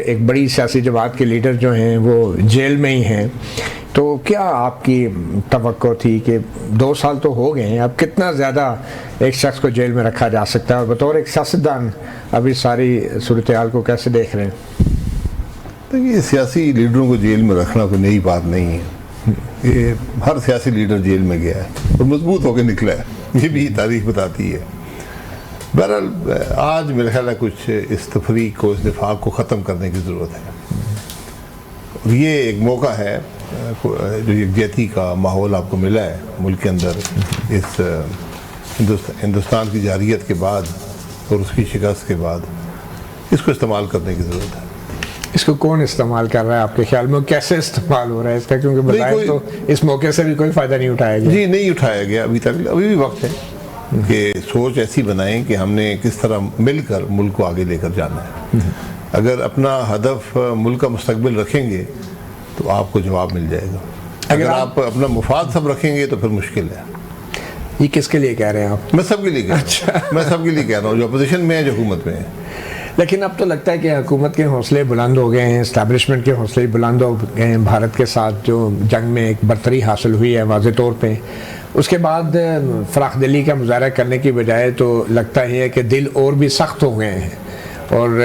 ایک بڑی سیاسی جماعت کے لیڈر جو ہیں وہ جیل میں ہی ہیں، تو کیا آپ کی توقع تھی کہ 2 سال تو ہو گئے ہیں، اب کتنا زیادہ ایک شخص کو جیل میں رکھا جا سکتا ہے، اور بطور ایک سیاستدان ابھی ساری صورتحال کو کیسے دیکھ رہے ہیں؟ دیکھیے، سیاسی لیڈروں کو جیل میں رکھنا کوئی نئی بات نہیں ہے، یہ ہر سیاسی لیڈر جیل میں گیا ہے اور مضبوط ہو کے نکلا ہے، یہ بھی تاریخ بتاتی ہے۔ بہرحال آج میرے خیال ہے کچھ اس تفریق کو، اس نفاق کو ختم کرنے کی ضرورت ہے، اور یہ ایک موقع ہے جو یکجہتی کا ماحول آپ کو ملا ہے ملک کے اندر، اس ہندوستان کی جارحیت کے بعد اور اس کی شکست کے بعد اس کو استعمال کرنے کی ضرورت ہے۔ اس کو کون استعمال کر رہا ہے آپ کے خیال میں، کیسے استعمال ہو رہا ہے اس کا؟ کیونکہ بظاہر تو اس موقع سے بھی کوئی فائدہ نہیں اٹھایا گیا۔ جی نہیں اٹھایا گیا ابھی تک، ابھی بھی وقت ہے کہ سوچ ایسی بنائیں کہ ہم نے کس طرح مل کر ملک کو آگے لے کر جانا ہے۔ اگر اپنا ہدف ملک کا مستقبل رکھیں گے تو آپ کو جواب مل جائے گا، اگر آپ اپنا مفاد سب رکھیں گے تو پھر مشکل ہے۔ یہ کس کے لیے کہہ رہے ہیں آپ؟ میں سب کے لیے کہہ رہا ہوں، میں سب کے لیے کہہ رہا ہوں، جو اپوزیشن میں ہے، جو حکومت میں ہے۔ لیکن اب تو لگتا ہے کہ حکومت کے حوصلے بلند ہو گئے ہیں، اسٹیبلشمنٹ کے حوصلے بلند ہو گئے ہیں، بھارت کے ساتھ جو جنگ میں ایک برتری حاصل ہوئی ہے واضح طور پہ، اس کے بعد فراخ دلی کا مظاہرہ کرنے کی بجائے تو لگتا ہے کہ دل اور بھی سخت ہو گئے ہیں، اور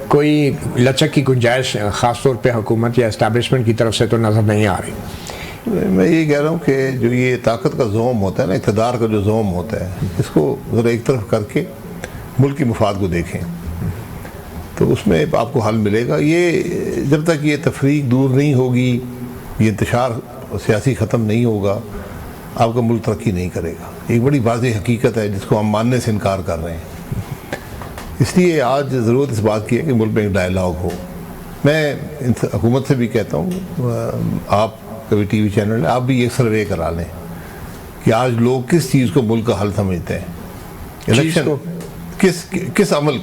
کوئی لچک کی گنجائش خاص طور پہ حکومت یا اسٹیبلشمنٹ کی طرف سے تو نظر نہیں آ رہی۔ میں یہ کہہ رہا ہوں کہ جو یہ طاقت کا زوم ہوتا ہے نا، اقتدار کا جو زوم ہوتا ہے، اس کو ذرا ایک طرف کر کے ملک کی مفاد کو دیکھیں تو اس میں آپ کو حل ملے گا۔ یہ جب تک یہ تفریق دور نہیں ہوگی، یہ انتشار سیاسی ختم نہیں ہوگا، آپ کا ملک ترقی نہیں کرے گا۔ ایک بڑی واضح حقیقت ہے جس کو ہم ماننے سے انکار کر رہے ہیں۔ اس لیے آج ضرورت اس بات کی ہے کہ ملک میں ایک ڈائلاگ ہو۔ میں حکومت سے بھی کہتا ہوں، آپ کا بھی ٹی وی چینل ہے، آپ بھی ایک سروے کرا لیں کہ آج لوگ کس چیز کو ملک کا حل سمجھتے ہیں، الیکشن کس عمل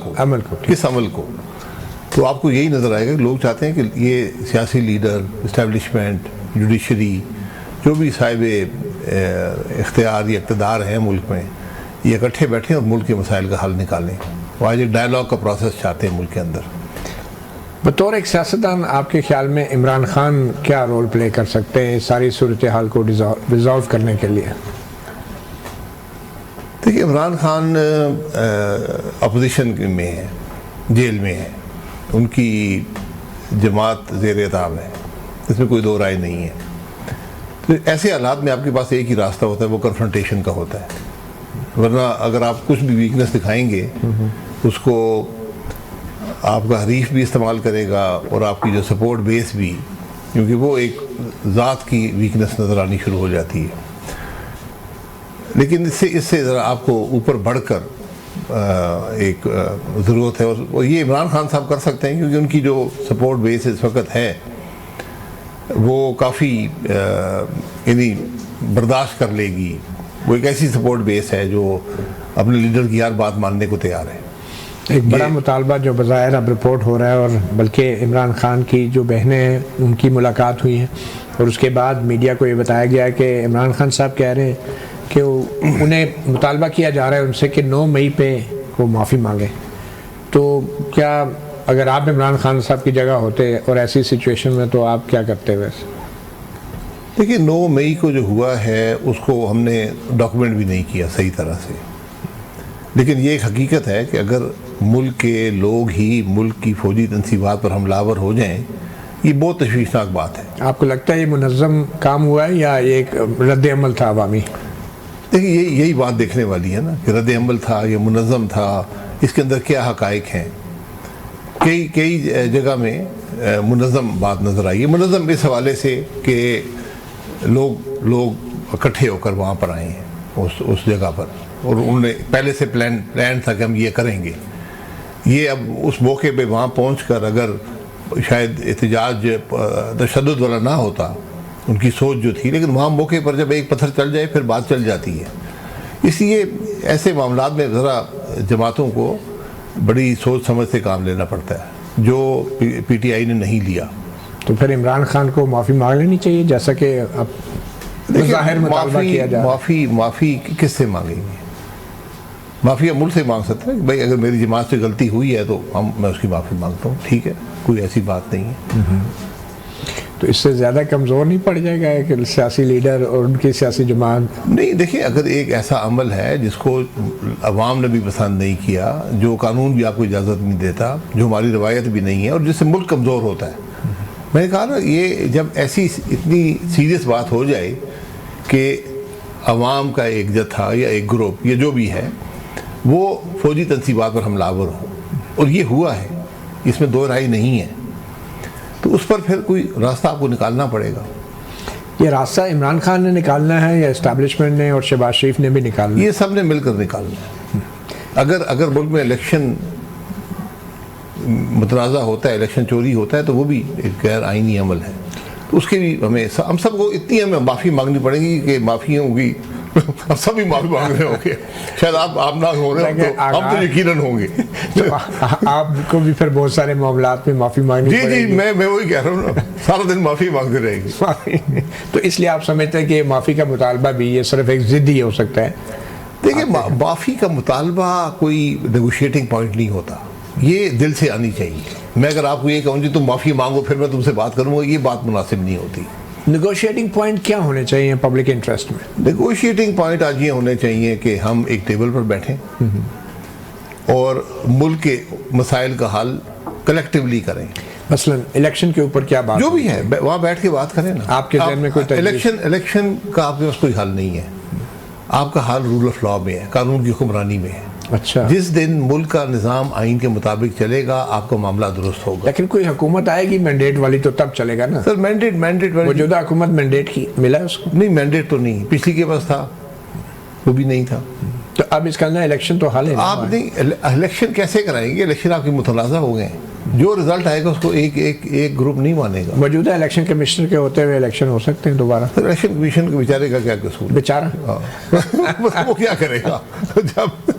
کو، تو آپ کو یہی نظر آئے گا کہ لوگ چاہتے ہیں کہ یہ سیاسی لیڈر، اسٹیبلشمنٹ، جوڈیشری، جو بھی صاحب اختیار یا اقتدار ہیں ملک میں، یہ اکٹھے بیٹھیں اور ملک کے مسائل کا حل نکالیں۔ وہ آج ایک ڈائلاگ کا پروسیس چاہتے ہیں ملک کے اندر۔ بطور ایک سیاستدان آپ کے خیال میں عمران خان کیا رول پلے کر سکتے ہیں اس ساری صورتحال کو ریزالو کرنے کے لیے؟ دیکھیے، عمران خان اپوزیشن میں ہے، جیل میں ہے، ان کی جماعت زیر اعتاب ہے، اس میں کوئی دو رائے نہیں ہے۔ تو ایسے حالات میں آپ کے پاس ایک ہی راستہ ہوتا ہے، وہ کنفرنٹیشن کا ہوتا ہے، ورنہ اگر آپ کچھ بھی ویکنس دکھائیں گے اس کو آپ کا حریف بھی استعمال کرے گا، اور آپ کی جو سپورٹ بیس بھی، کیونکہ وہ ایک ذات کی ویکنس نظر آنی شروع ہو جاتی ہے۔ لیکن اس سے ذرا آپ کو اوپر بڑھ کر ایک ضرورت ہے، اور یہ عمران خان صاحب کر سکتے ہیں، کیونکہ ان کی جو سپورٹ بیس اس وقت ہے وہ کافی یعنی برداشت کر لے گی۔ وہ ایک ایسی سپورٹ بیس ہے جو اپنے لیڈر کی ہر بات ماننے کو تیار ہے۔ ایک بڑا مطالبہ جو بظاہر اب رپورٹ ہو رہا ہے، اور بلکہ عمران خان کی جو بہنیں ہیں ان کی ملاقات ہوئی ہے، اور اس کے بعد میڈیا کو یہ بتایا گیا کہ عمران خان صاحب کہہ رہے ہیں کہ انہیں مطالبہ کیا جا رہا ہے ان سے کہ 9 مئی پہ وہ معافی مانگے۔ تو کیا اگر آپ عمران خان صاحب کی جگہ ہوتے اور ایسی سچویشن میں تو آپ کیا کرتے ویسے؟ دیکھیے، 9 مئی کو جو ہوا ہے اس کو ہم نے ڈاکومنٹ بھی نہیں کیا صحیح طرح سے، لیکن یہ ایک حقیقت ہے کہ اگر ملک کے لوگ ہی ملک کی فوجی تنصیبات پر حملہ آور ہو جائیں، یہ بہت تشویشناک بات ہے۔ آپ کو لگتا ہے یہ منظم کام ہوا ہے یا یہ ایک رد عمل تھا عوامی؟ دیکھیے، یہی بات دیکھنے والی ہے نا کہ رد عمل تھا یا منظم تھا، اس کے اندر کیا حقائق ہیں۔ کئی جگہ میں منظم بات نظر آئی ہے، منظم اس حوالے سے کہ لوگ اکٹھے ہو کر وہاں پر آئے ہیں اس جگہ پر، اور انہوں نے پہلے سے پلان تھا کہ ہم یہ کریں گے۔ یہ اب اس موقع پہ وہاں پہنچ کر اگر شاید احتجاج تشدد والا نہ ہوتا، ان کی سوچ جو تھی، لیکن وہاں موقع پر جب ایک پتھر چل جائے پھر بات چل جاتی ہے۔ اس لیے ایسے معاملات میں ذرا جماعتوں کو بڑی سوچ سمجھ سے کام لینا پڑتا ہے، جو پی ٹی آئی نے نہیں لیا۔ تو پھر عمران خان کو معافی مانگ لینی چاہیے، جیسا کہ اب ظاہر مطالبہ کیا جا رہا ہے۔ معافی کس سے مانگیں گے؟ معافی ہم ملک سے مانگ سکتے ہیں کہ بھائی اگر میری جماعت سے غلطی ہوئی ہے تو میں اس کی معافی مانگتا ہوں، ٹھیک ہے، کوئی ایسی بات نہیں ہے۔ تو اس سے زیادہ کمزور نہیں پڑ جائے گا کہ سیاسی لیڈر اور ان کی سیاسی جماعت؟ نہیں، دیکھیں، اگر ایک ایسا عمل ہے جس کو عوام نے بھی پسند نہیں کیا، جو قانون بھی آپ کو اجازت نہیں دیتا، جو ہماری روایت بھی نہیں ہے، اور جس سے ملک کمزور ہوتا ہے، میں نے کہا نا، یہ جب ایسی اتنی سیریس بات ہو جائے کہ عوام کا ایک جتھا یا ایک گروپ یا جو بھی ہے وہ فوجی تنصیبات پر حملہ آور ہو، اور یہ ہوا ہے، اس میں دو رائے نہیں ہے، تو اس پر پھر کوئی راستہ آپ کو نکالنا پڑے گا۔ یہ راستہ عمران خان نے نکالنا ہے یا اسٹیبلشمنٹ نے اور شہباز شریف نے بھی نکالنا ہے؟ یہ سب نے مل کر نکالنا ہے۔ اگر ملک میں الیکشن متنازع ہوتا ہے، الیکشن چوری ہوتا ہے، تو وہ بھی ایک غیر آئینی عمل ہے، تو اس کے بھی ہم سب کو اتنی ہمیں معافی مانگنی پڑے گی کہ معافی ہوگی، ہم سب بھی معافی مانگ رہے ہوں گے، شاید آپ نہ ہو رہے ہوں تو ہم تو یقیناً ہوں گے۔ تو آپ کو بھی پھر بہت سارے معاملات میں معافی مانگنی پڑے گی؟ جی، میں وہی کہہ رہا ہوں نا، سارا دن معافی مانگتے رہے گی۔ تو اس لیے آپ سمجھتے ہیں کہ معافی کا مطالبہ بھی یہ صرف ایک ضد ہی ہو سکتا ہے؟ دیکھیں، معافی کا مطالبہ کوئی نیگوشیٹنگ پوائنٹ نہیں ہوتا، یہ دل سے آنی چاہیے۔ میں اگر آپ کو یہ کہوں جی تم معافی مانگو پھر میں تم سے بات کروں گا، یہ بات مناسب نہیں ہوتی۔ نیگوشیٹنگ پوائنٹ کیا ہونے چاہیے پبلک انٹرسٹ میں؟ نیگوشیٹنگ پوائنٹ آج یہ ہونے چاہیے کہ ہم ایک ٹیبل پر بیٹھیں اور ملک کے مسائل کا حل کلیکٹیولی کریں۔ مثلا الیکشن کے اوپر کیا بات؟ جو بھی ہے وہاں بیٹھ کے بات کریں نا۔ آپ کے ذہن میں کوئی الیکشن کا آپ کے پاس کوئی حل نہیں ہے، آپ کا حل رول آف لا میں ہے، قانون کی حکمرانی میں ہے۔ اچھا، جس دن ملک کا نظام آئین کے مطابق چلے گا آپ کا معاملہ درست ہوگا۔ لیکن کوئی حکومت آئے گی مینڈیٹ والی تو تب چلے گا نا سر؟ مینڈیٹ والی موجودہ حکومت مینڈیٹ کی ملا ہے اس کو؟ نہیں، مینڈیٹ تو نہیں، پچھلی کے پاس تھا، وہ بھی نہیں تھا۔ تو اب اس کا نا الیکشن تو حل ہے۔ آپ نہیں، الیکشن کیسے کرائیں گے؟ الیکشن آپ کی متنازع ہو گئے ہیں، جو رزلٹ آئے گا اس کو ایک گروپ نہیں مانے گا۔ موجودہ الیکشن کمشنر کے ہوتے ہوئے الیکشن ہو سکتے ہیں دوبارہ؟ الیکشن کمیشن کے بیچارے کا کیا قصور؟ بیچارہ وہ کیا کرے گا جب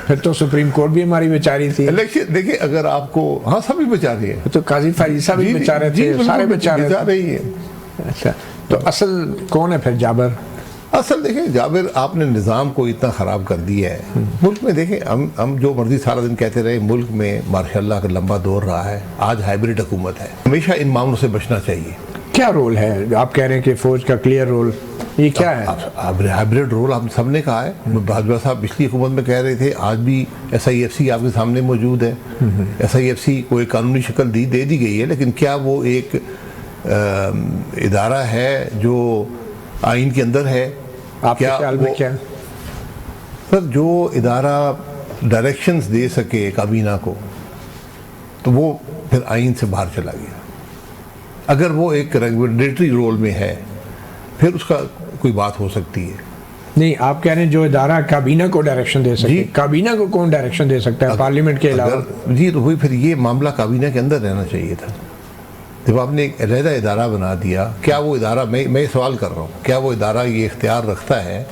پھر تو سپریم کورٹ بھی ہماری بیچاری تھی۔ الیکشن دیکھیں، اگر آپ کو، ہاں سبھی بیچارے ہیں، تو قاضی فریسہ بھی بیچارے تھے، سارے بیچارے ہی ہیں۔ اچھا، تو اصل کون ہے پھر جابر؟ اصل دیکھیں، جابر آپ نے نظام کو اتنا خراب کر دیا ہے ملک میں۔ دیکھیں، ہم جو مرضی سارا دن کہتے رہے، ملک میں ماشاءاللہ کا لمبا دور رہا ہے، آج ہائبرڈ حکومت ہے، ہمیشہ ان معاملوں سے بچنا چاہیے۔ کیا رول ہے آپ کہہ رہے ہیں کہ فوج کا کلیئر رول، یہ کیا ہے؟ ہائبرڈ رول ہم سب نے کہا ہے، بھاجپا صاحب پچھلی حکومت میں کہہ رہے تھے، آج بھی ایس آئی ایف سی آپ کے سامنے موجود ہے۔ ایس آئی ایف سی کو ایک قانونی شکل دے دی گئی ہے، لیکن کیا وہ ایک ادارہ ہے جو آئین کے اندر ہے؟ آپ کے خیال میں کیا؟ سر، جو ادارہ ڈائریکشنز دے سکے کابینہ کو تو وہ پھر آئین سے باہر چلا گیا۔ اگر وہ ایک ریگولیٹری رول میں ہے پھر اس کا کوئی بات ہو سکتی ہے۔ نہیں، آپ کہہ رہے ہیں جو ادارہ کابینہ کو ڈائریکشن دے سکے، کابینہ کو کون ڈائریکشن دے سکتا ہے پارلیمنٹ کے علاوہ؟ جی، تو وہی پھر یہ معاملہ کابینہ کے اندر رہنا چاہیے تھا۔ جب آپ نے ایک علیحدہ ادارہ بنا دیا، کیا وہ ادارہ، میں یہ سوال کر رہا ہوں، کیا وہ ادارہ یہ اختیار رکھتا ہے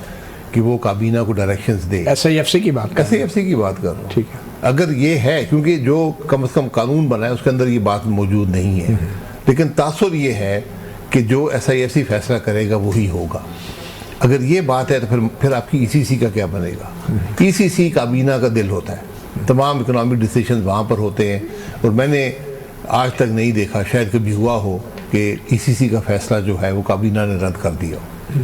کہ وہ کابینہ کو ڈائریکشنز دے؟ ایس آئی ایف سی کی بات کر ایس آئی ایف سی کی بات کر رہا ہوں۔ ٹھیک ہے، اگر یہ ہے، کیونکہ جو کم از کم قانون بنا ہے اس کے اندر یہ بات موجود نہیں ہے، لیکن تاثر یہ ہے کہ جو ایس آئی ایف سی فیصلہ کرے گا وہی ہوگا۔ اگر یہ بات ہے تو پھر آپ کی ای سی سی کا کیا بنے گا؟ ای سی سی کابینہ کا دل ہوتا ہے، تمام اکنامک ڈیسیشنز وہاں پر ہوتے ہیں، اور میں نے آج تک نہیں دیکھا، شاید کبھی ہوا ہو کہ ای سی سی کا فیصلہ جو ہے وہ کابینہ نے رد کر دیا ہو۔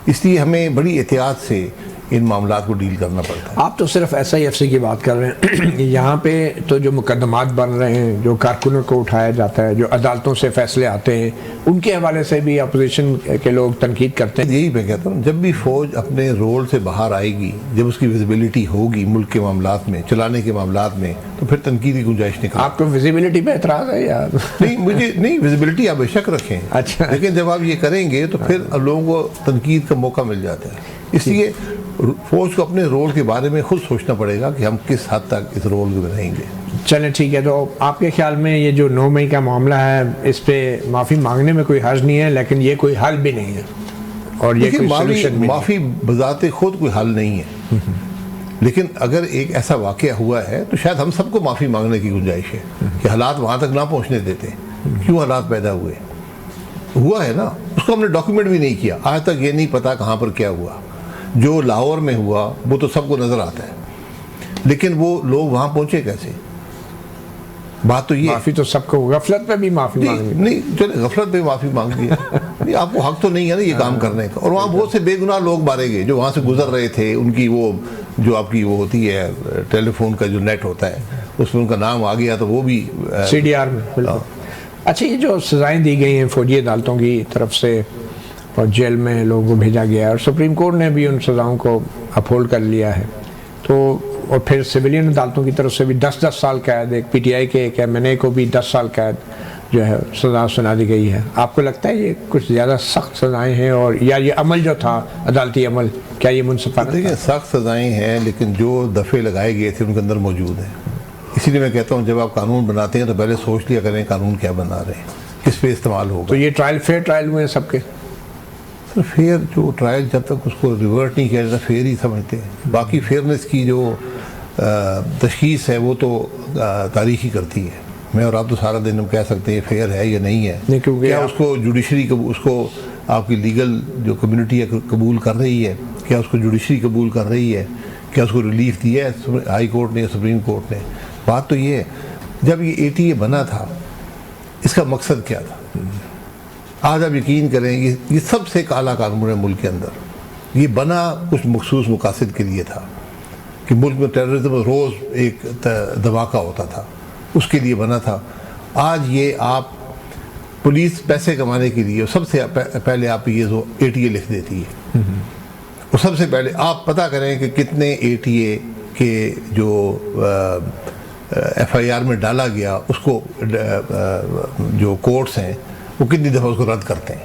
اس لیے ہمیں بڑی احتیاط سے ان معاملات کو ڈیل کرنا پڑتا ہے۔ آپ تو صرف ایس آئی ایف سی کی بات کر رہے ہیں، یہاں پہ تو جو مقدمات بن رہے ہیں، جو کارکنوں کو اٹھایا جاتا ہے، جو عدالتوں سے فیصلے آتے ہیں، ان کے حوالے سے بھی اپوزیشن کے لوگ تنقید کرتے ہیں۔ یہی میں کہتا ہوں، جب بھی فوج اپنے رول سے باہر آئے گی، جب اس کی ویزیبلٹی ہوگی ملک کے معاملات میں، چلانے کے معاملات میں، تو پھر تنقید کی گنجائش نکلے۔ آپ کو ویزیبلٹی پہ اعتراض ہے یا نہیں؟ مجھے نہیں، ویزیبلٹی آپ بے شک رکھیں، اچھا، لیکن جب آپ یہ کریں گے تو پھر لوگوں کو تنقید کا موقع مل جاتا ہے۔ اس لیے فوج کو اپنے رول کے بارے میں خود سوچنا پڑے گا کہ ہم کس حد تک اس رول میں رہیں گے۔ چلیں ٹھیک ہے، تو آپ کے خیال میں یہ جو 9 مئی کا معاملہ ہے، اس پہ معافی مانگنے میں کوئی حرج نہیں ہے، لیکن یہ کوئی حل بھی نہیں ہے اور یہ کوئی سولوشن بھی نہیں؟ معافی بذات خود کوئی حل نہیں ہے، لیکن اگر ایک ایسا واقعہ ہوا ہے تو شاید ہم سب کو معافی مانگنے کی گنجائش ہے کہ حالات وہاں تک نہ پہنچنے دیتے۔ کیوں حالات پیدا ہوئے؟ ہوا ہے نا، اس کو ہم نے ڈاکیومنٹ بھی نہیں کیا، آج تک یہ نہیں پتا کہاں پر کیا ہوا۔ جو لاہور میں ہوا وہ تو سب کو نظر آتا ہے، لیکن وہ لوگ وہاں پہنچے کیسے؟ بات تو یہ معافی تو سب کو غفلت پہ بھی معافی مانگی، نہیں چلے غفلت پہ معافی مانگ لی نہیں، آپ کو حق تو نہیں ہے نا یہ کام کرنے کا. اور وہاں بہت سے بے گناہ لوگ مارے گئے جو وہاں سے گزر رہے تھے. ان کی وہ جو آپ کی وہ ہوتی ہے ٹیلی فون کا جو نیٹ ہوتا ہے اس میں ان کا نام آ گیا تو وہ بھی CDR میں. بالکل. اچھا یہ جو سزائیں دی گئی ہیں فوجی عدالتوں کی طرف سے اور جیل میں لوگوں کو بھیجا گیا ہے اور سپریم کورٹ نے بھی ان سزاؤں کو اپہولڈ کر لیا ہے، تو اور پھر سویلین عدالتوں کی طرف سے بھی 10 سال قید، ایک PTI کے ایک MNA کو بھی 10 سال قید جو ہے سزا سنا دی گئی ہے. آپ کو لگتا ہے یہ کچھ زیادہ سخت سزائیں ہیں اور یا یہ عمل جو تھا عدالتی عمل کیا یہ منصفانہ؟ دیکھیں سخت سزائیں ہیں لیکن جو دفعے لگائے گئے تھے ان کے اندر موجود ہیں. اسی لیے میں کہتا ہوں جب آپ قانون بناتے ہیں تو پہلے سوچ لیا کریں قانون کیا بنا رہے ہیں، کس پہ استعمال ہوگا. تو یہ ٹرائل فیئر ٹرائل ہوئے ہیں سب کے؟ فیئر جو ٹرائل جب تک اس کو ریورٹ نہیں کیا جاتا فیئر ہی سمجھتے ہیں. باقی فیئرنس کی جو تشخیص ہے وہ تو تاریخ ہی کرتی ہے. میں اور آپ تو سارا دن ہم کہہ سکتے ہیں فیئر ہے یا نہیں ہے، کیا اس کو جوڈیشری اس کو آپ کی لیگل جو کمیونٹی ہے قبول کر رہی ہے، کیا اس کو جوڈیشری قبول کر رہی ہے، کیا اس کو ریلیف دیا ہے ہائی کورٹ نے یا سپریم کورٹ نے. بات تو یہ ہے جب یہ ATA بنا تھا اس کا مقصد کیا تھا؟ آج آپ یقین کریں یہ سب سے ایک اعلیٰ قانون ہے ملک کے اندر. یہ بنا کچھ مخصوص مقاصد کے لیے تھا کہ ملک میں ٹیررزم روز ایک دھماکہ ہوتا تھا، اس کے لیے بنا تھا. آج یہ آپ پولیس پیسے کمانے کے لیے سب سے پہلے آپ یہ ATA لکھ دیتی ہے. اور سب سے پہلے آپ پتہ کریں کہ کتنے ATA کے جو FIR میں ڈالا گیا اس کو جو کورٹس ہیں وہ کتنی دفعہ اس کو رد کرتے ہیں.